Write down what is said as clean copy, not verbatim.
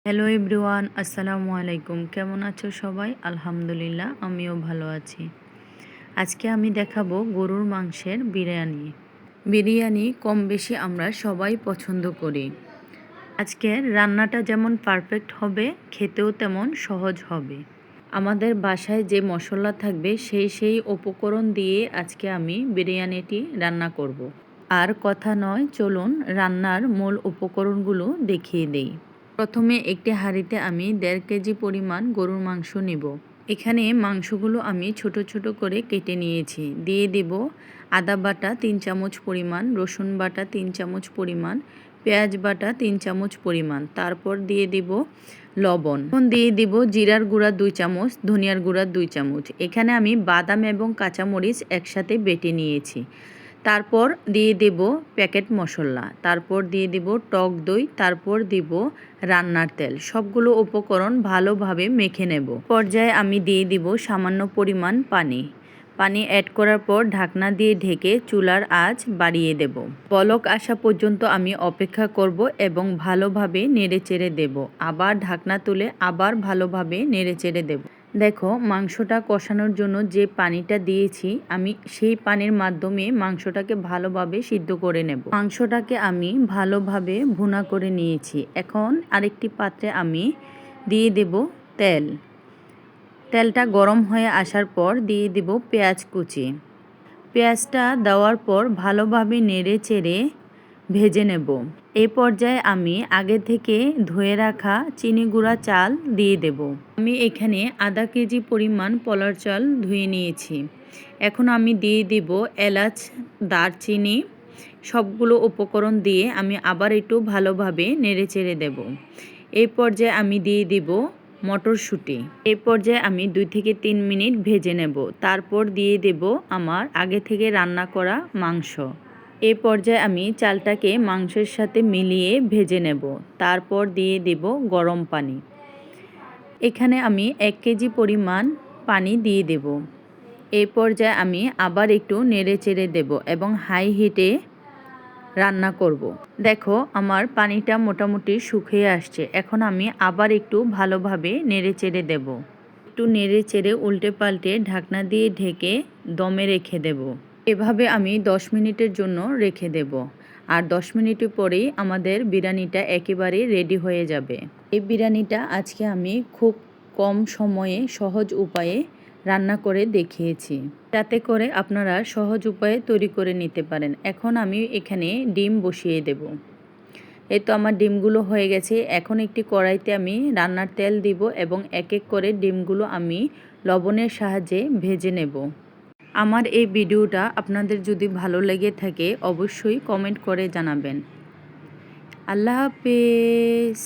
Hello everyone, আসসালামু আলাইকুম। কেমন আছো সবাই? আলহামদুলিল্লাহ, আমিও ভালো আছি। আজকে আমি দেখাবো গরুর মাংসের বিরিয়ানি। বিরিয়ানি কম বেশি আমরা সবাই পছন্দ করি। আজকের রান্নাটা যেমন পারফেক্ট হবে, খেতেও তেমন সহজ হবে। আমাদের বাসায় যে মশলা থাকবে সেই উপকরণ দিয়ে আজকে আমি বিরিয়ানিটি রান্না করব। আর কথা নয়, চলুন রান্নার মূল উপকরণগুলো দেখিয়ে দেই। প্রথমে একটি হাঁড়িতে আমি 1.5 কেজি পরিমাণ গরুর মাংস নেব। এখানে মাংসগুলো আমি ছোট ছোট করে কেটে নিয়েছি। দিয়ে দেব আদা বাটা 3 চামচ পরিমাণ, রসুন বাটা 3 চামচ পরিমাণ, পেঁয়াজ বাটা 3 চামচ পরিমাণ। তারপর দিয়ে দেব লবণ। এখন দিয়ে দেব জিরার গুঁড়া 2 চামচ, ধনিয়ার গুঁড়া 2 চামচ। এখানে আমি বাদাম এবং কাঁচামরিচ একসাথে বেটে নিয়েছি। তারপর দিয়ে দেব প্যাকেট মশলা, তারপর দিয়ে দেব টক দই, তারপর দেব রান্নার তেল। সবগুলো উপকরণ ভালোভাবে মেখে নেব। পর্যায়ে আমি দিয়ে দিব সামান্য পরিমাণ পানি। পানি অ্যাড করার পর ঢাকনা দিয়ে ঢেকে চুলার আঁচ বাড়িয়ে দেব। বলক আসা পর্যন্ত আমি অপেক্ষা করব এবং ভালোভাবে নেড়েচেড়ে দেব। আবার ঢাকনা তুলে আবার ভালোভাবে নেড়েচেড়ে দেব। দেখো, মাংসটা কষানোর জন্য যে পানিটা দিয়েছি আমি সেই পানির মাধ্যমে মাংসটাকে ভালোভাবে সিদ্ধ করে নেব। মাংসটাকে আমি ভালোভাবে ভুনা করে নিয়েছি। এখন আরেকটি পাত্রে আমি দিয়ে দেব তেল। তেলটা গরম হয়ে আসার পর দিয়ে দেব পেঁয়াজ কুচি। পেঁয়াজটা দেওয়ার পর ভালোভাবে নেড়ে চেড়ে ভেজে নেব। এই পর্যায়ে আমি আগে থেকে ধুয়ে রাখা চিনি গুঁড়া চাল দিয়ে দেব। আমি এখানে আধা কেজি পরিমাণ পোলার চাল ধুয়ে নিয়েছি। এখন আমি দিয়ে দেব এলাচ, দারচিনি, সবগুলো উপকরণ দিয়ে আমি আবার একটু ভালোভাবে নেড়ে চেড়ে দেব। এই পর্যায়ে আমি দিয়ে দেব মটরশুঁটি। এই পর্যায়ে আমি 2 থেকে 3 মিনিট ভেজে নেব। তারপর দিয়ে দেব আমার আগে থেকে রান্না করা মাংস। এই পর্যায়ে আমি চালটাকে মাংসের সাথে মিলিয়ে ভেজে নেব। তারপর দিয়ে দেব গরম পানি। এখানে আমি 1 কেজি পরিমাণ পানি দিয়ে দেব। এই পর্যায়ে আমি আবার একটু নেড়ে চেড়ে দেব এবং হাই হিটে রান্না করব। দেখো, আমার পানিটা মোটামুটি শুকিয়ে আসছে। এখন আমি আবার একটু ভালোভাবে নেড়ে চেড়ে দেব। একটু নেড়ে চেড়ে উল্টে পাল্টে ঢাকনা দিয়ে ঢেকে দমে রেখে দেব। এভাবে আমি 10 মিনিটের জন্য রেখে দেব। আর 10 মিনিটের পরেই আমাদের বিরিয়ানিটা একেবারে রেডি হয়ে যাবে। এই বিরিয়ানিটা আজকে আমি খুব কম সময়ে সহজ উপায়ে রান্না করে দেখিয়েছি, যাতে করে আপনারা সহজ উপায়ে তৈরি করে নিতে পারেন। এখন আমি এখানে ডিম বসিয়ে দেব। এই তো আমার ডিমগুলো হয়ে গেছে। এখন একটি কড়াইতে আমি রান্নার তেল দিব এবং এক এক করে ডিমগুলো আমি লবণের সাহায্যে ভেজে নেব। আমার এই ভিডিওটা আপনাদের যদি ভালো লেগে থাকে অবশ্যই কমেন্ট করে জানাবেন। আল্লাহ হাফেজ।